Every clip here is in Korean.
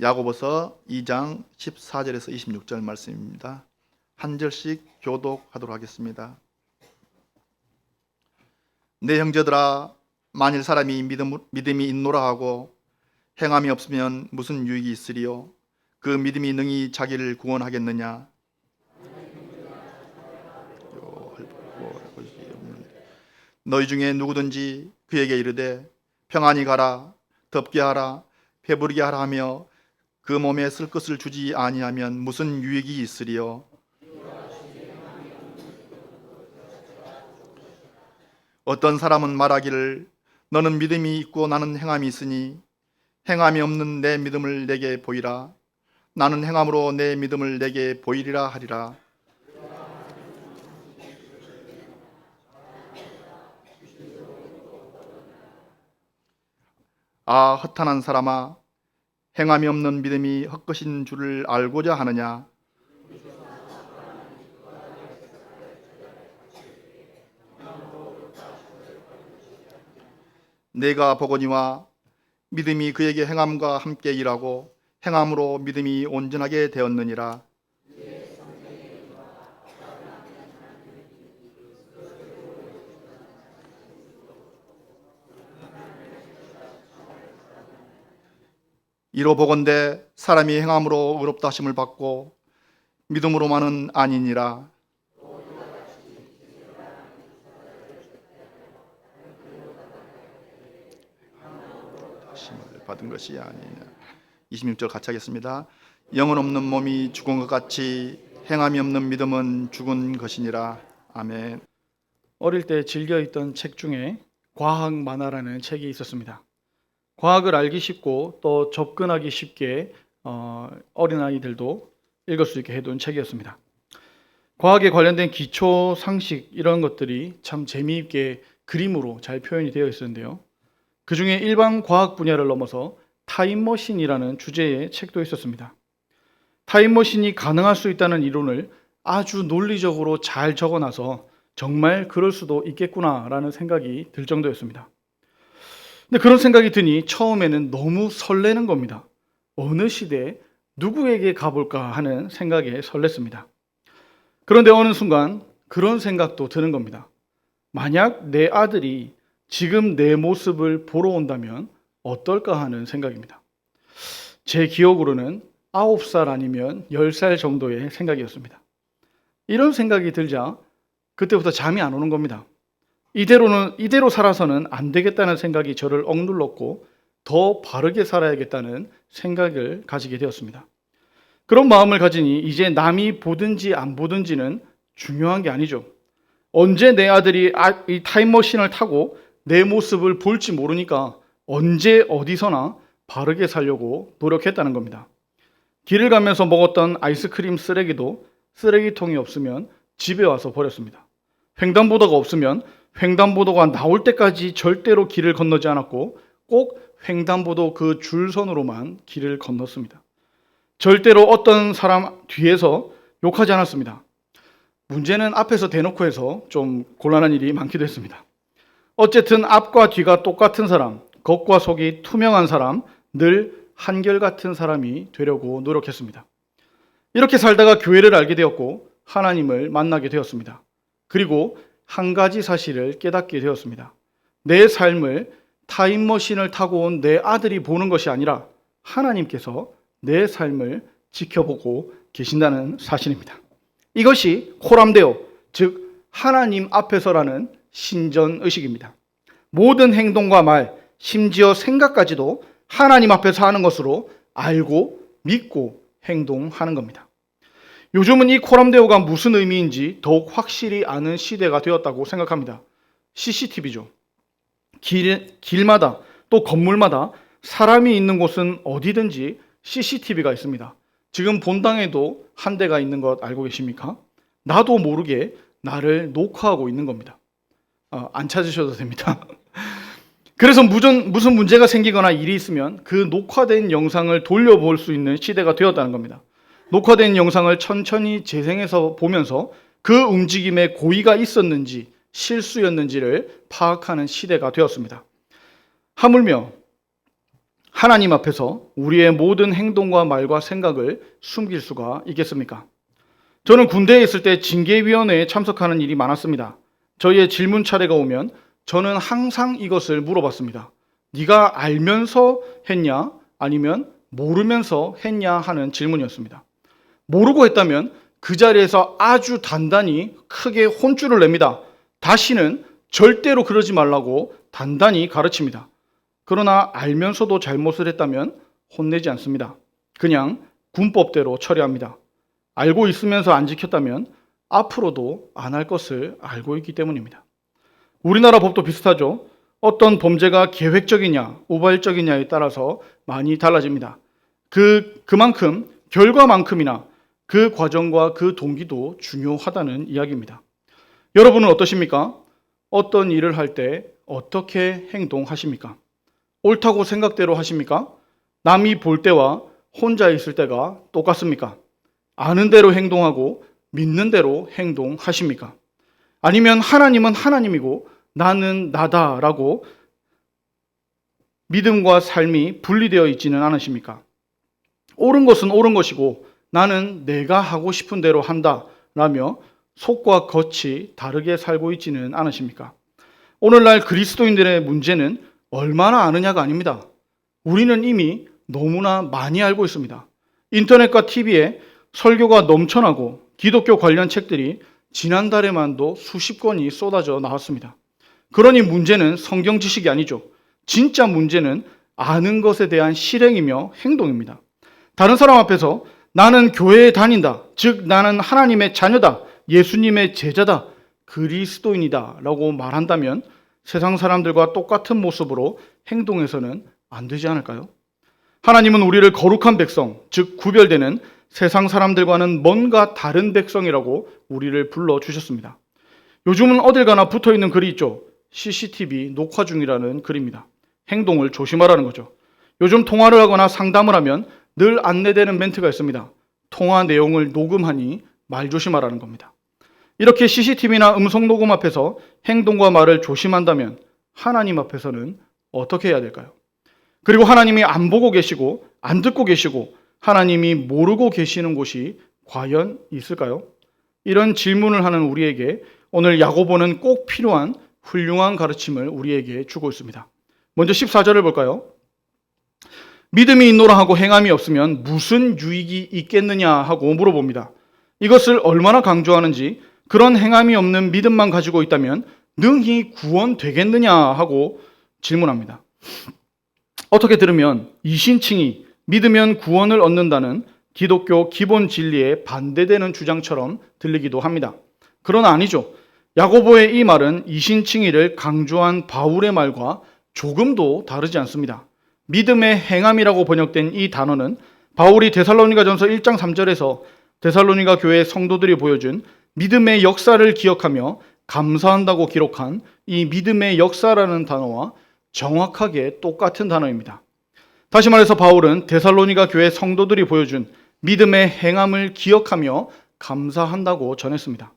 야고보서 2장 14절에서 26절 말씀입니다. 한 절씩 교독하도록 하겠습니다. 내 형제들아, 만일 사람이 믿음이 있노라 하고 행함이 없으면 무슨 유익이 있으리요? 그 믿음이 능히 자기를 구원하겠느냐? 너희 중에 누구든지 그에게 이르되 평안히 가라, 덥게 하라, 배부르게 하라 하며 그 몸에 쓸 것을 주지 아니하면 무슨 유익이 있으리요? 어떤 사람은 말하기를 너는 믿음이 있고 나는 행함이 있으니 행함이 없는 내 믿음을 내게 보이라. 나는 행함으로 내 믿음을 내게 보이리라 하리라. 아, 허탄한 사람아, 행함이 없는 믿음이 헛것인 줄을 알고자 하느냐? 내가 보거니와 믿음이 그에게 행함과 함께 일하고 행함으로 믿음이 온전하게 되었느니라. 이로 보건대 사람이 행함으로 의롭다 하심을 받고 믿음으로만은 아니니라. 하심을 받은 것이 아니냐. 26절 같이 하겠습니다. 영은 없는 몸이 죽은 것 같이 행함이 없는 믿음은 죽은 것이니라. 아멘. 어릴 때 즐겨 읽던 책 중에 과학 만화라는 책이 있었습니다. 과학을 알기 쉽고 또 접근하기 쉽게 어린아이들도 읽을 수 있게 해둔 책이었습니다. 과학에 관련된 기초 상식 이런 것들이 참 재미있게 그림으로 잘 표현이 되어 있었는데요. 그 중에 일반 과학 분야를 넘어서 타임머신이라는 주제의 책도 있었습니다. 타임머신이 가능할 수 있다는 이론을 아주 논리적으로 잘 적어놔서 정말 그럴 수도 있겠구나라는 생각이 들 정도였습니다. 근데 그런 생각이 드니 처음에는 너무 설레는 겁니다. 어느 시대에 누구에게 가볼까 하는 생각에 설렜습니다. 그런데 어느 순간 그런 생각도 드는 겁니다. 만약 내 아들이 지금 내 모습을 보러 온다면 어떨까 하는 생각입니다. 제 기억으로는 9살 아니면 10살 정도의 생각이었습니다. 이런 생각이 들자 그때부터 잠이 안 오는 겁니다. 이대로 살아서는 안 되겠다는 생각이 저를 억눌렀고 더 바르게 살아야겠다는 생각을 가지게 되었습니다. 그런 마음을 가지니 이제 남이 보든지 안 보든지는 중요한 게 아니죠. 언제 내 아들이 이 타임머신을 타고 내 모습을 볼지 모르니까 언제 어디서나 바르게 살려고 노력했다는 겁니다. 길을 가면서 먹었던 아이스크림 쓰레기도 쓰레기통이 없으면 집에 와서 버렸습니다. 횡단보도가 없으면 횡단보도가 나올 때까지 절대로 길을 건너지 않았고 꼭 횡단보도 그 줄선으로만 길을 건넜습니다. 절대로 어떤 사람 뒤에서 욕하지 않았습니다. 문제는 앞에서 대놓고 해서 좀 곤란한 일이 많기도 했습니다. 어쨌든 앞과 뒤가 똑같은 사람, 겉과 속이 투명한 사람, 늘 한결같은 사람이 되려고 노력했습니다. 이렇게 살다가 교회를 알게 되었고 하나님을 만나게 되었습니다. 그리고 한 가지 사실을 깨닫게 되었습니다. 내 삶을 타임머신을 타고 온 내 아들이 보는 것이 아니라 하나님께서 내 삶을 지켜보고 계신다는 사실입니다. 이것이 코람데오, 즉 하나님 앞에서라는 신전의식입니다. 모든 행동과 말, 심지어 생각까지도 하나님 앞에서 하는 것으로 알고 믿고 행동하는 겁니다. 요즘은 이 코람데오가 무슨 의미인지 더욱 확실히 아는 시대가 되었다고 생각합니다. CCTV죠. 길마다 또 건물마다 사람이 있는 곳은 어디든지 CCTV가 있습니다. 지금 본당에도 한 대가 있는 것 알고 계십니까? 나도 모르게 나를 녹화하고 있는 겁니다. 안 찾으셔도 됩니다. 그래서 무슨 문제가 생기거나 일이 있으면 그 녹화된 영상을 돌려볼 수 있는 시대가 되었다는 겁니다. 녹화된 영상을 천천히 재생해서 보면서 그 움직임에 고의가 있었는지 실수였는지를 파악하는 시대가 되었습니다. 하물며 하나님 앞에서 우리의 모든 행동과 말과 생각을 숨길 수가 있겠습니까? 저는 군대에 있을 때 징계위원회에 참석하는 일이 많았습니다. 저희의 질문 차례가 오면 저는 항상 이것을 물어봤습니다. 네가 알면서 했냐? 아니면 모르면서 했냐? 하는 질문이었습니다. 모르고 했다면 그 자리에서 아주 단단히 크게 혼쭐을 냅니다. 다시는 절대로 그러지 말라고 단단히 가르칩니다. 그러나 알면서도 잘못을 했다면 혼내지 않습니다. 그냥 군법대로 처리합니다. 알고 있으면서 안 지켰다면 앞으로도 안 할 것을 알고 있기 때문입니다. 우리나라 법도 비슷하죠. 어떤 범죄가 계획적이냐, 우발적이냐에 따라서 많이 달라집니다. 그만큼 결과만큼이나 그 과정과 그 동기도 중요하다는 이야기입니다. 여러분은 어떠십니까? 어떤 일을 할 때 어떻게 행동하십니까? 옳다고 생각대로 하십니까? 남이 볼 때와 혼자 있을 때가 똑같습니까? 아는 대로 행동하고 믿는 대로 행동하십니까? 아니면 하나님은 하나님이고 나는 나다라고 믿음과 삶이 분리되어 있지는 않으십니까? 옳은 것은 옳은 것이고 나는 내가 하고 싶은 대로 한다라며 속과 겉이 다르게 살고 있지는 않으십니까? 오늘날 그리스도인들의 문제는 얼마나 아느냐가 아닙니다. 우리는 이미 너무나 많이 알고 있습니다. 인터넷과 TV에 설교가 넘쳐나고 기독교 관련 책들이 지난달에만도 수십 권이 쏟아져 나왔습니다. 그러니 문제는 성경 지식이 아니죠. 진짜 문제는 아는 것에 대한 실행이며 행동입니다. 다른 사람 앞에서 나는 교회에 다닌다. 즉 나는 하나님의 자녀다. 예수님의 제자다. 그리스도인이다. 라고 말한다면 세상 사람들과 똑같은 모습으로 행동해서는 안 되지 않을까요? 하나님은 우리를 거룩한 백성, 즉 구별되는 세상 사람들과는 뭔가 다른 백성이라고 우리를 불러주셨습니다. 요즘은 어딜 가나 붙어있는 글이 있죠. CCTV 녹화 중이라는 글입니다. 행동을 조심하라는 거죠. 요즘 통화를 하거나 상담을 하면 늘 안내되는 멘트가 있습니다. 통화 내용을 녹음하니 말 조심하라는 겁니다. 이렇게 CCTV나 음성 녹음 앞에서 행동과 말을 조심한다면 하나님 앞에서는 어떻게 해야 될까요? 그리고 하나님이 안 보고 계시고 안 듣고 계시고 하나님이 모르고 계시는 곳이 과연 있을까요? 이런 질문을 하는 우리에게 오늘 야고보는 꼭 필요한 훌륭한 가르침을 우리에게 주고 있습니다. 먼저 14절을 볼까요? 믿음이 있노라 하고 행함이 없으면 무슨 유익이 있겠느냐 하고 물어봅니다. 이것을 얼마나 강조하는지 그런 행함이 없는 믿음만 가지고 있다면 능히 구원되겠느냐 하고 질문합니다. 어떻게 들으면 이신칭이 믿으면 구원을 얻는다는 기독교 기본 진리에 반대되는 주장처럼 들리기도 합니다. 그러나 아니죠. 야고보의 이 말은 이신칭의를 강조한 바울의 말과 조금도 다르지 않습니다. 믿음의 행함이라고 번역된 이 단어는 바울이 데살로니가전서 1장 3절에서 데살로니가 교회 성도들이 보여준 믿음의 역사를 기억하며 감사한다고 기록한 이 믿음의 역사라는 단어와 정확하게 똑같은 단어입니다. 다시 말해서 바울은 데살로니가 교회 성도들이 보여준 믿음의 행함을 기억하며 감사한다고 전했습니다.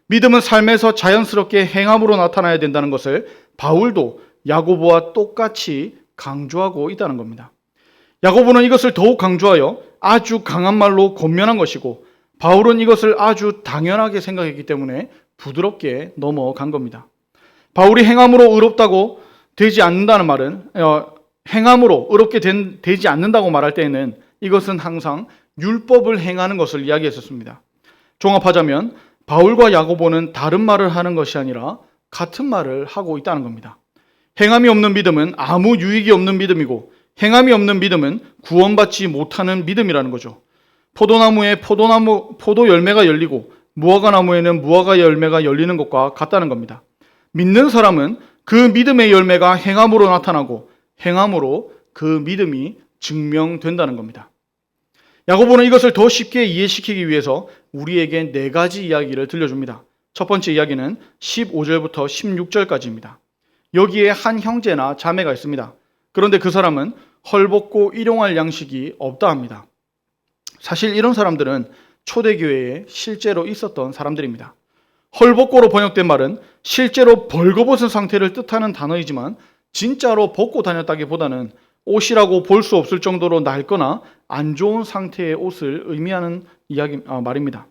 믿음은 삶에서 자연스럽게 행함으로 나타나야 된다는 것을 바울도 야고보와 똑같이 강조하고 있다는 겁니다. 야고보는 이것을 더욱 강조하여 아주 강한 말로 권면한 것이고 바울은 이것을 아주 당연하게 생각했기 때문에 부드럽게 넘어간 겁니다. 바울이 행함으로 의롭다고 되지 않는다는 말은 행함으로 의롭게 되지 않는다고 말할 때에는 이것은 항상 율법을 행하는 것을 이야기했었습니다. 종합하자면 바울과 야고보는 다른 말을 하는 것이 아니라 같은 말을 하고 있다는 겁니다. 행함이 없는 믿음은 아무 유익이 없는 믿음이고 행함이 없는 믿음은 구원받지 못하는 믿음이라는 거죠. 포도나무에 포도 열매가 열리고 무화과 나무에는 무화과 열매가 열리는 것과 같다는 겁니다. 믿는 사람은 그 믿음의 열매가 행함으로 나타나고 행함으로 그 믿음이 증명된다는 겁니다. 야고보는 이것을 더 쉽게 이해시키기 위해서 우리에게 4가지 이야기를 들려줍니다. 첫 번째 이야기는 15절부터 16절까지입니다. 여기에 한 형제나 자매가 있습니다. 그런데 그 사람은 헐벗고 일용할 양식이 없다 합니다. 사실 이런 사람들은 초대교회에 실제로 있었던 사람들입니다. 헐벗고로 번역된 말은 실제로 벌거벗은 상태를 뜻하는 단어이지만 진짜로 벗고 다녔다기보다는 옷이라고 볼 수 없을 정도로 낡거나 안 좋은 상태의 옷을 의미하는 말입니다.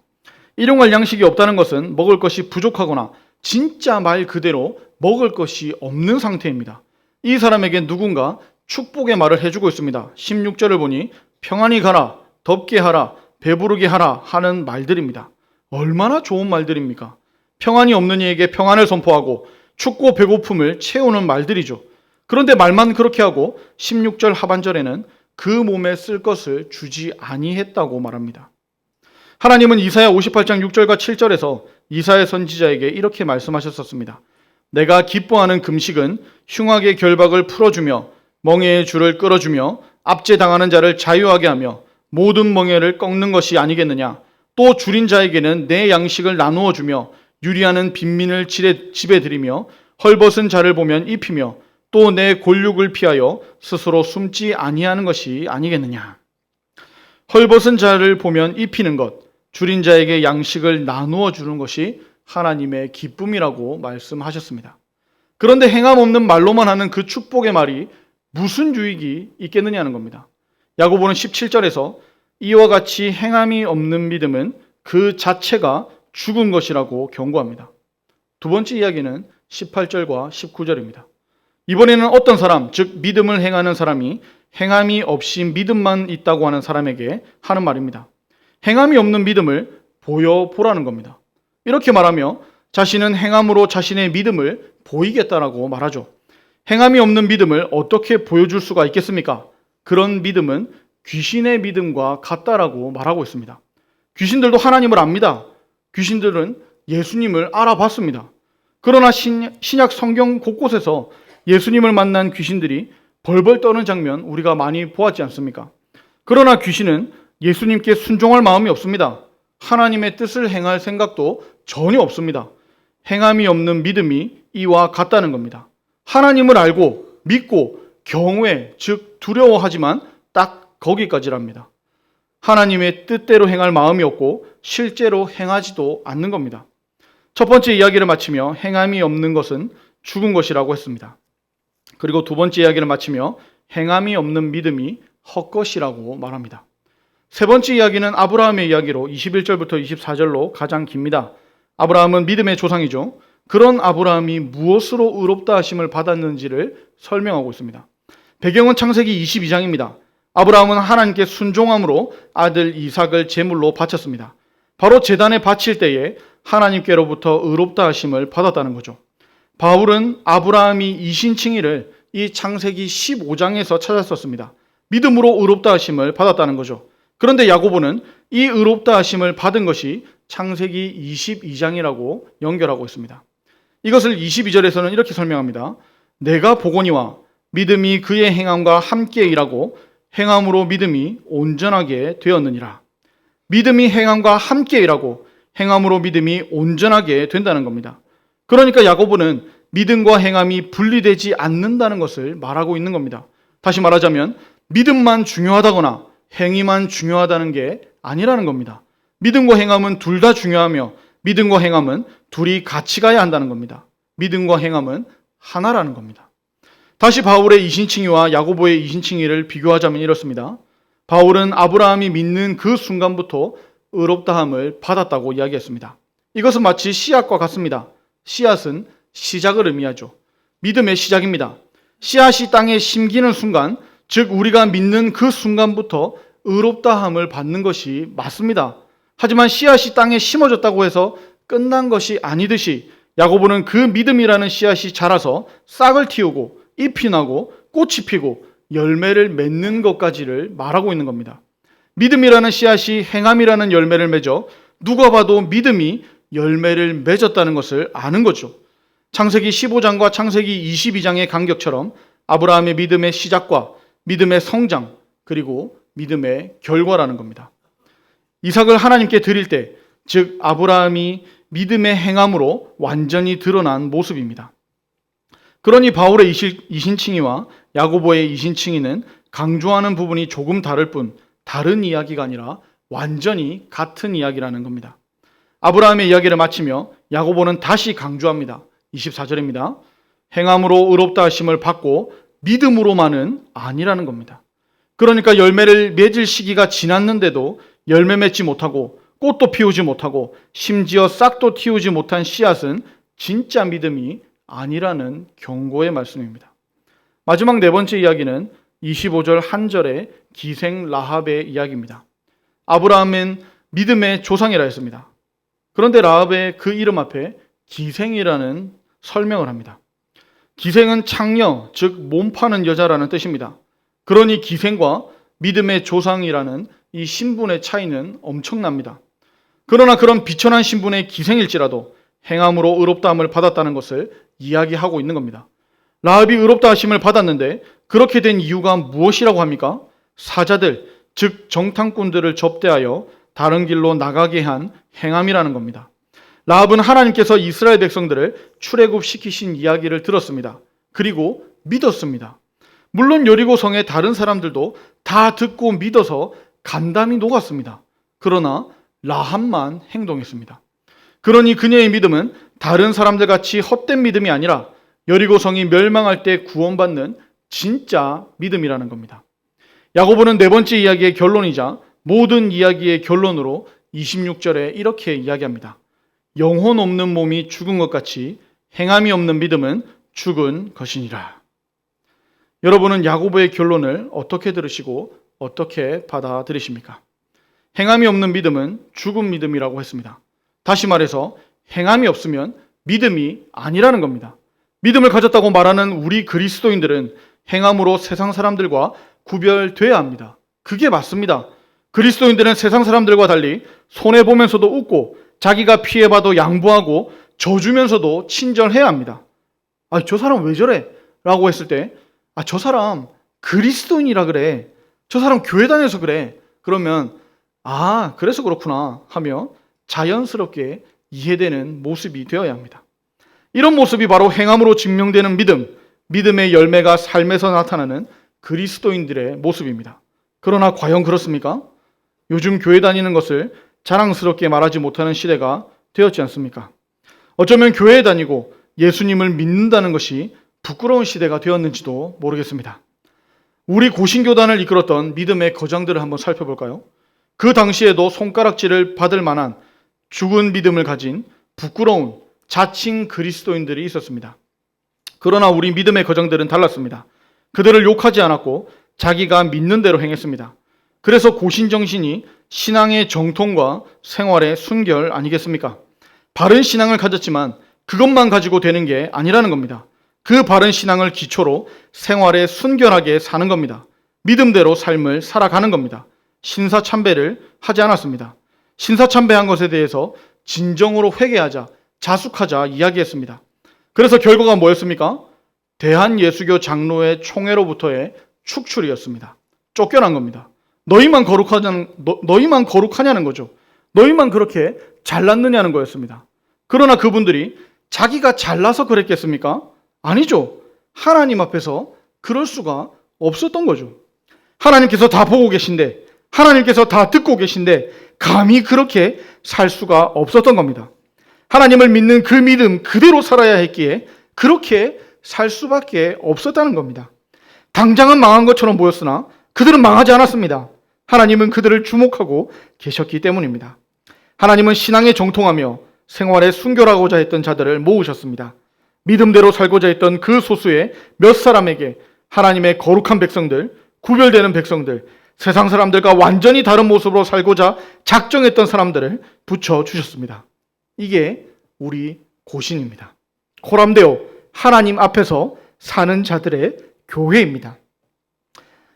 일용할 양식이 없다는 것은 먹을 것이 부족하거나 진짜 말 그대로 먹을 것이 없는 상태입니다. 이 사람에게 누군가 축복의 말을 해주고 있습니다. 16절을 보니 평안히 가라, 덥게 하라, 배부르게 하라 하는 말들입니다. 얼마나 좋은 말들입니까? 평안이 없는 이에게 평안을 선포하고 춥고 배고픔을 채우는 말들이죠. 그런데 말만 그렇게 하고 16절 하반절에는 그 몸에 쓸 것을 주지 아니했다고 말합니다. 하나님은 이사야 58장 6절과 7절에서 이사야 선지자에게 이렇게 말씀하셨었습니다. 내가 기뻐하는 금식은 흉악의 결박을 풀어주며 멍에의 줄을 끌어주며 압제당하는 자를 자유하게 하며 모든 멍에를 꺾는 것이 아니겠느냐. 또 줄인 자에게는 내 양식을 나누어 주며 유리하는 빈민을 집에 들이며 헐벗은 자를 보면 입히며 또 내 골육을 피하여 스스로 숨지 아니하는 것이 아니겠느냐. 헐벗은 자를 보면 입히는 것, 줄인 자에게 양식을 나누어 주는 것이 하나님의 기쁨이라고 말씀하셨습니다. 그런데 행함 없는 말로만 하는 그 축복의 말이 무슨 유익이 있겠느냐는 겁니다. 야고보는 17절에서 이와 같이 행함이 없는 믿음은 그 자체가 죽은 것이라고 경고합니다. 두 번째 이야기는 18절과 19절입니다. 이번에는 어떤 사람, 즉 믿음을 행하는 사람이 행함이 없이 믿음만 있다고 하는 사람에게 하는 말입니다. 행함이 없는 믿음을 보여보라는 겁니다. 이렇게 말하며 자신은 행함으로 자신의 믿음을 보이겠다라고 말하죠. 행함이 없는 믿음을 어떻게 보여줄 수가 있겠습니까? 그런 믿음은 귀신의 믿음과 같다라고 말하고 있습니다. 귀신들도 하나님을 압니다. 귀신들은 예수님을 알아봤습니다. 그러나 신약 성경 곳곳에서 예수님을 만난 귀신들이 벌벌 떠는 장면 우리가 많이 보았지 않습니까? 그러나 귀신은 예수님께 순종할 마음이 없습니다. 하나님의 뜻을 행할 생각도 전혀 없습니다. 행함이 없는 믿음이 이와 같다는 겁니다. 하나님을 알고 믿고 경외, 즉 두려워하지만 딱 거기까지랍니다. 하나님의 뜻대로 행할 마음이 없고 실제로 행하지도 않는 겁니다. 첫 번째 이야기를 마치며 행함이 없는 것은 죽은 것이라고 했습니다. 그리고 두 번째 이야기를 마치며 행함이 없는 믿음이 헛것이라고 말합니다. 세 번째 이야기는 아브라함의 이야기로 21절부터 24절로 가장 깁니다. 아브라함은 믿음의 조상이죠. 그런 아브라함이 무엇으로 의롭다 하심을 받았는지를 설명하고 있습니다. 배경은 창세기 22장입니다. 아브라함은 하나님께 순종함으로 아들 이삭을 제물로 바쳤습니다. 바로 제단에 바칠 때에 하나님께로부터 의롭다 하심을 받았다는 거죠. 바울은 아브라함이 이신칭의를 이 창세기 15장에서 찾았었습니다. 믿음으로 의롭다 하심을 받았다는 거죠. 그런데 야고보는 이 의롭다 하심을 받은 것이 창세기 22장이라고 연결하고 있습니다. 이것을 22절에서는 이렇게 설명합니다. 내가 보거니와 믿음이 그의 행함과 함께 일하고 행함으로 믿음이 온전하게 되었느니라. 믿음이 행함과 함께 일하고 행함으로 믿음이 온전하게 된다는 겁니다. 그러니까 야고보는 믿음과 행함이 분리되지 않는다는 것을 말하고 있는 겁니다. 다시 말하자면 믿음만 중요하다거나 행위만 중요하다는 게 아니라는 겁니다. 믿음과 행함은 둘 다 중요하며 믿음과 행함은 둘이 같이 가야 한다는 겁니다. 믿음과 행함은 하나라는 겁니다. 다시 바울의 이신칭의와 야고보의 이신칭의를 비교하자면 이렇습니다. 바울은 아브라함이 믿는 그 순간부터 의롭다함을 받았다고 이야기했습니다. 이것은 마치 씨앗과 같습니다. 씨앗은 시작을 의미하죠. 믿음의 시작입니다. 씨앗이 땅에 심기는 순간, 즉 우리가 믿는 그 순간부터 의롭다함을 받는 것이 맞습니다. 하지만 씨앗이 땅에 심어졌다고 해서 끝난 것이 아니듯이 야고보는 그 믿음이라는 씨앗이 자라서 싹을 틔우고 잎이 나고 꽃이 피고 열매를 맺는 것까지를 말하고 있는 겁니다. 믿음이라는 씨앗이 행함이라는 열매를 맺어 누가 봐도 믿음이 열매를 맺었다는 것을 아는 거죠. 창세기 15장과 창세기 22장의 간격처럼 아브라함의 믿음의 시작과 믿음의 성장 그리고 믿음의 결과라는 겁니다. 이삭을 하나님께 드릴 때, 즉 아브라함이 믿음의 행함으로 완전히 드러난 모습입니다. 그러니 바울의 이신칭의와 야고보의 이신칭의는 강조하는 부분이 조금 다를 뿐 다른 이야기가 아니라 완전히 같은 이야기라는 겁니다. 아브라함의 이야기를 마치며 야고보는 다시 강조합니다. 24절입니다. 행함으로 의롭다 하심을 받고 믿음으로만은 아니라는 겁니다. 그러니까 열매를 맺을 시기가 지났는데도 열매 맺지 못하고 꽃도 피우지 못하고 심지어 싹도 틔우지 못한 씨앗은 진짜 믿음이 아니라는 경고의 말씀입니다. 마지막 네 번째 이야기는 25절 한 절의 기생 라합의 이야기입니다. 아브라함은 믿음의 조상이라 했습니다. 그런데 라합의 그 이름 앞에 기생이라는 설명을 합니다. 기생은 창녀, 즉 몸 파는 여자라는 뜻입니다. 그러니 기생과 믿음의 조상이라는 이 신분의 차이는 엄청납니다. 그러나 그런 비천한 신분의 기생일지라도 행함으로 의롭다함을 받았다는 것을 이야기하고 있는 겁니다. 라합이 의롭다 하심을 받았는데 그렇게 된 이유가 무엇이라고 합니까? 사자들, 즉 정탐꾼들을 접대하여 다른 길로 나가게 한 행함이라는 겁니다. 라합은 하나님께서 이스라엘 백성들을 출애굽시키신 이야기를 들었습니다. 그리고 믿었습니다. 물론 여리고 성의 다른 사람들도 다 듣고 믿어서 간담이 녹았습니다. 그러나 라합만 행동했습니다. 그러니 그녀의 믿음은 다른 사람들 같이 헛된 믿음이 아니라 여리고 성이 멸망할 때 구원받는 진짜 믿음이라는 겁니다. 야고보는 네 번째 이야기의 결론이자 모든 이야기의 결론으로 26절에 이렇게 이야기합니다. 영혼 없는 몸이 죽은 것 같이 행함이 없는 믿음은 죽은 것이니라. 여러분은 야고보의 결론을 어떻게 들으시고 어떻게 받아들이십니까? 행함이 없는 믿음은 죽은 믿음이라고 했습니다. 다시 말해서 행함이 없으면 믿음이 아니라는 겁니다. 믿음을 가졌다고 말하는 우리 그리스도인들은 행함으로 세상 사람들과 구별돼야 합니다. 그게 맞습니다. 그리스도인들은 세상 사람들과 달리 손해보면서도 웃고 자기가 피해봐도 양보하고 져주면서도 친절해야 합니다. 저 사람 왜 저래? 라고 했을 때 저 사람 그리스도인이라 그래. 저 사람 교회 다녀서 그래. 그러면 그래서 그렇구나 하며 자연스럽게 이해되는 모습이 되어야 합니다. 이런 모습이 바로 행함으로 증명되는 믿음, 믿음의 열매가 삶에서 나타나는 그리스도인들의 모습입니다. 그러나 과연 그렇습니까? 요즘 교회 다니는 것을 자랑스럽게 말하지 못하는 시대가 되었지 않습니까? 어쩌면 교회에 다니고 예수님을 믿는다는 것이 부끄러운 시대가 되었는지도 모르겠습니다. 우리 고신교단을 이끌었던 믿음의 거장들을 한번 살펴볼까요? 그 당시에도 손가락질을 받을 만한 죽은 믿음을 가진 부끄러운 자칭 그리스도인들이 있었습니다. 그러나 우리 믿음의 거장들은 달랐습니다. 그들을 욕하지 않았고 자기가 믿는 대로 행했습니다. 그래서 고신정신이 신앙의 정통과 생활의 순결 아니겠습니까? 바른 신앙을 가졌지만 그것만 가지고 되는 게 아니라는 겁니다. 그 바른 신앙을 기초로 생활에 순결하게 사는 겁니다. 믿음대로 삶을 살아가는 겁니다. 신사참배를 하지 않았습니다. 신사참배한 것에 대해서 진정으로 회개하자, 자숙하자 이야기했습니다. 그래서 결과가 뭐였습니까? 대한예수교 장로회 총회로부터의 축출이었습니다. 쫓겨난 겁니다. 너희만 거룩하냐는 거죠. 너희만 그렇게 잘났느냐는 거였습니다. 그러나 그분들이 자기가 잘나서 그랬겠습니까? 아니죠. 하나님 앞에서 그럴 수가 없었던 거죠. 하나님께서 다 보고 계신데, 하나님께서 다 듣고 계신데 감히 그렇게 살 수가 없었던 겁니다. 하나님을 믿는 그 믿음 그대로 살아야 했기에 그렇게 살 수밖에 없었다는 겁니다. 당장은 망한 것처럼 보였으나 그들은 망하지 않았습니다. 하나님은 그들을 주목하고 계셨기 때문입니다. 하나님은 신앙에 정통하며 생활에 순결하고자 했던 자들을 모으셨습니다. 믿음대로 살고자 했던 그 소수의 몇 사람에게 하나님의 거룩한 백성들, 구별되는 백성들, 세상 사람들과 완전히 다른 모습으로 살고자 작정했던 사람들을 붙여주셨습니다. 이게 우리 고신입니다. 코람데오, 하나님 앞에서 사는 자들의 교회입니다.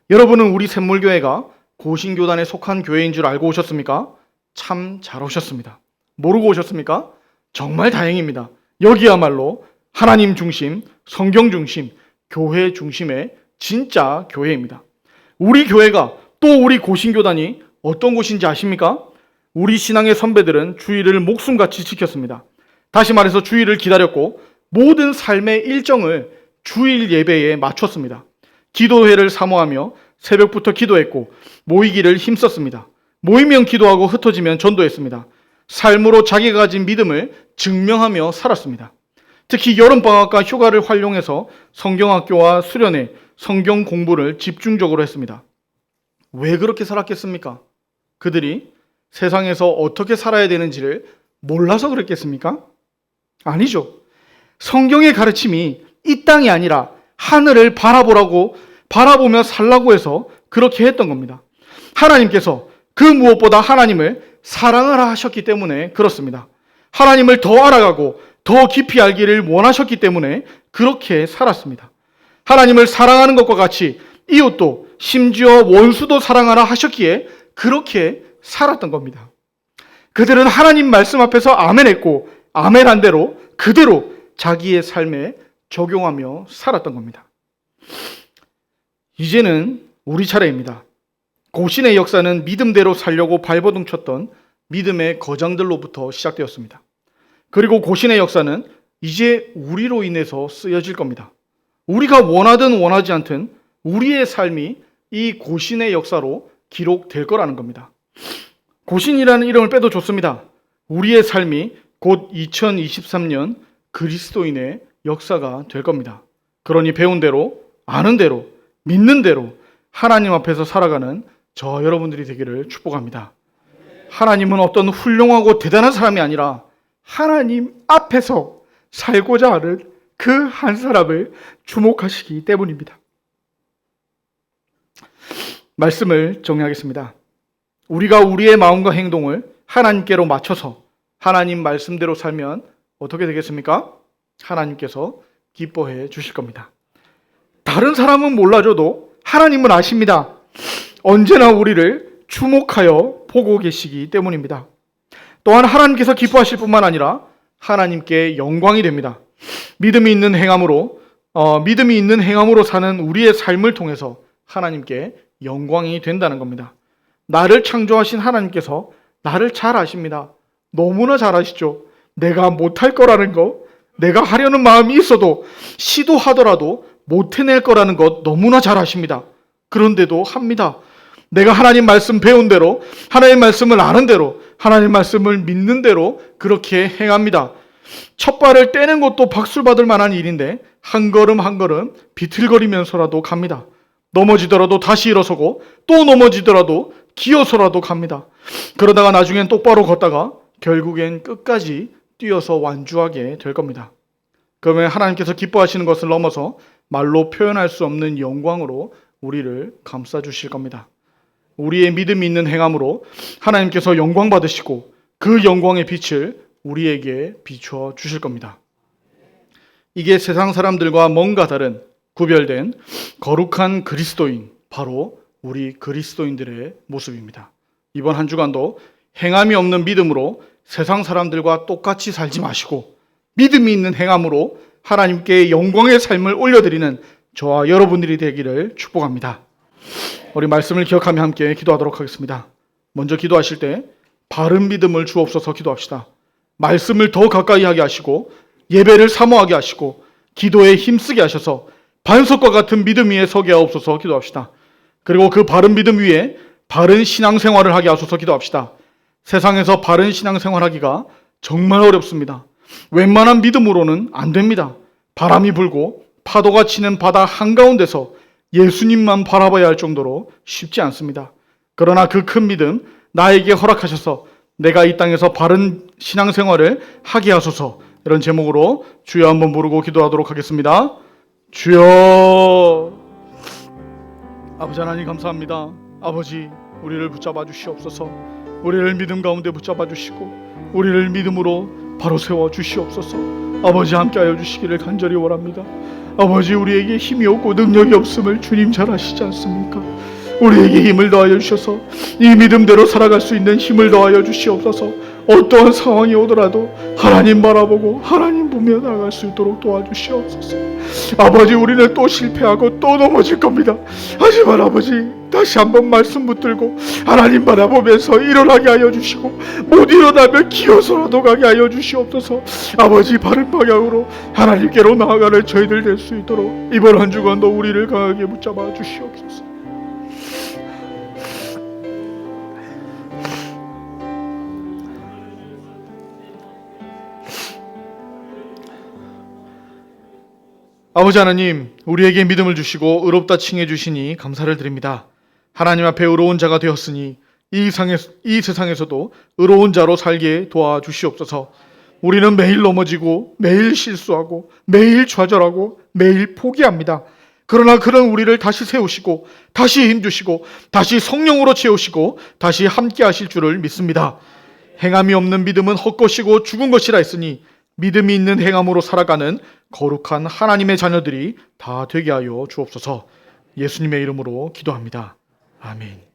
여러분은 우리 샘물교회가 고신교단에 속한 교회인 줄 알고 오셨습니까? 참 잘 오셨습니다. 모르고 오셨습니까? 정말 다행입니다. 여기야말로 하나님 중심, 성경 중심, 교회 중심의 진짜 교회입니다. 우리 교회가 또 우리 고신교단이 어떤 곳인지 아십니까? 우리 신앙의 선배들은 주일을 목숨같이 지켰습니다. 다시 말해서 주일을 기다렸고 모든 삶의 일정을 주일 예배에 맞췄습니다. 기도회를 사모하며 새벽부터 기도했고 모이기를 힘썼습니다. 모이면 기도하고 흩어지면 전도했습니다. 삶으로 자기가 가진 믿음을 증명하며 살았습니다. 특히 여름방학과 휴가를 활용해서 성경학교와 수련회, 성경 공부를 집중적으로 했습니다. 왜 그렇게 살았겠습니까? 그들이 세상에서 어떻게 살아야 되는지를 몰라서 그랬겠습니까? 아니죠. 성경의 가르침이 이 땅이 아니라 하늘을 바라보며 살라고 해서 그렇게 했던 겁니다. 하나님께서 그 무엇보다 하나님을 사랑을 하셨기 때문에 그렇습니다. 하나님을 더 알아가고 더 깊이 알기를 원하셨기 때문에 그렇게 살았습니다. 하나님을 사랑하는 것과 같이 이웃도 심지어 원수도 사랑하라 하셨기에 그렇게 살았던 겁니다. 그들은 하나님 말씀 앞에서 아멘했고 아멘한 대로 그대로 자기의 삶에 적용하며 살았던 겁니다. 이제는 우리 차례입니다. 고신의 역사는 믿음대로 살려고 발버둥 쳤던 믿음의 거장들로부터 시작되었습니다. 그리고 고신의 역사는 이제 우리로 인해서 쓰여질 겁니다. 우리가 원하든 원하지 않든 우리의 삶이 이 고신의 역사로 기록될 거라는 겁니다. 고신이라는 이름을 빼도 좋습니다. 우리의 삶이 곧 2023년 그리스도인의 역사가 될 겁니다. 그러니 배운 대로, 아는 대로, 믿는 대로 하나님 앞에서 살아가는 저 여러분들이 되기를 축복합니다. 하나님은 어떤 훌륭하고 대단한 사람이 아니라 하나님 앞에서 살고자 하는 그 한 사람을 주목하시기 때문입니다. 말씀을 정리하겠습니다. 우리가 우리의 마음과 행동을 하나님께로 맞춰서 하나님 말씀대로 살면 어떻게 되겠습니까? 하나님께서 기뻐해 주실 겁니다. 다른 사람은 몰라줘도 하나님은 아십니다. 언제나 우리를 주목하여 보고 계시기 때문입니다. 또한 하나님께서 기뻐하실 뿐만 아니라 하나님께 영광이 됩니다. 믿음이 있는 행함으로 사는 우리의 삶을 통해서 하나님께 영광이 된다는 겁니다. 나를 창조하신 하나님께서 나를 잘 아십니다. 너무나 잘 아시죠? 내가 못할 거라는 거, 내가 하려는 마음이 있어도 시도하더라도 못 해낼 거라는 것 너무나 잘 아십니다. 그런데도 합니다. 내가 하나님 말씀 배운 대로, 하나님 말씀을 아는 대로, 하나님 말씀을 믿는 대로 그렇게 행합니다. 첫 발을 떼는 것도 박수 받을 만한 일인데 한 걸음 한 걸음 비틀거리면서라도 갑니다. 넘어지더라도 다시 일어서고 또 넘어지더라도 기어서라도 갑니다. 그러다가 나중엔 똑바로 걷다가 결국엔 끝까지 뛰어서 완주하게 될 겁니다. 그러면 하나님께서 기뻐하시는 것을 넘어서 말로 표현할 수 없는 영광으로 우리를 감싸주실 겁니다. 우리의 믿음이 있는 행함으로 하나님께서 영광 받으시고 그 영광의 빛을 우리에게 비추어 주실 겁니다. 이게 세상 사람들과 뭔가 다른 구별된 거룩한 그리스도인, 바로 우리 그리스도인들의 모습입니다. 이번 한 주간도 행함이 없는 믿음으로 세상 사람들과 똑같이 살지 마시고 믿음이 있는 행함으로 하나님께 영광의 삶을 올려드리는 저와 여러분들이 되기를 축복합니다. 우리 말씀을 기억하며 함께 기도하도록 하겠습니다. 먼저 기도하실 때 바른 믿음을 주옵소서 기도합시다. 말씀을 더 가까이 하게 하시고 예배를 사모하게 하시고 기도에 힘쓰게 하셔서 반석과 같은 믿음 위에 서게 하옵소서 기도합시다. 그리고 그 바른 믿음 위에 바른 신앙생활을 하게 하소서 기도합시다. 세상에서 바른 신앙생활하기가 정말 어렵습니다. 웬만한 믿음으로는 안 됩니다. 바람이 불고 파도가 치는 바다 한가운데서 예수님만 바라봐야 할 정도로 쉽지 않습니다. 그러나 그 큰 믿음 나에게 허락하셔서 내가 이 땅에서 바른 신앙생활을 하게 하소서, 이런 제목으로 주여 한번 부르고 기도하도록 하겠습니다. 주여. 아버지 하나님 감사합니다. 아버지, 우리를 붙잡아 주시옵소서. 우리를 믿음 가운데 붙잡아 주시고 우리를 믿음으로 바로 세워 주시옵소서. 아버지 함께하여 주시기를 간절히 원합니다. 아버지, 우리에게 힘이 없고 능력이 없음을 주님 잘 아시지 않습니까? 우리에게 힘을 더하여 주셔서 이 믿음대로 살아갈 수 있는 힘을 더하여 주시옵소서. 어떠한 상황이 오더라도 하나님 바라보고 하나님 보며 나아갈 수 있도록 도와주시옵소서. 아버지, 우리는 또 실패하고 또 넘어질 겁니다. 하지만 아버지, 다시 한번 말씀 붙들고 하나님 바라보면서 일어나게 하여 주시고 못 일어나면 기어서라도 가게 하여 주시옵소서. 아버지, 바른 방향으로 하나님께로 나아가는 저희들 될 수 있도록 이번 한 주간도 우리를 강하게 붙잡아 주시옵소서. 아버지 하나님, 우리에게 믿음을 주시고 의롭다 칭해 주시니 감사를 드립니다. 하나님 앞에 의로운 자가 되었으니 이 세상에서도 의로운 자로 살게 도와주시옵소서. 우리는 매일 넘어지고 매일 실수하고 매일 좌절하고 매일 포기합니다. 그러나 그런 우리를 다시 세우시고 다시 힘주시고 다시 성령으로 채우시고 다시 함께 하실 줄을 믿습니다. 행함이 없는 믿음은 헛것이고 죽은 것이라 했으니 믿음이 있는 행함으로 살아가는 거룩한 하나님의 자녀들이 다 되게 하여 주옵소서. 예수님의 이름으로 기도합니다. 아멘.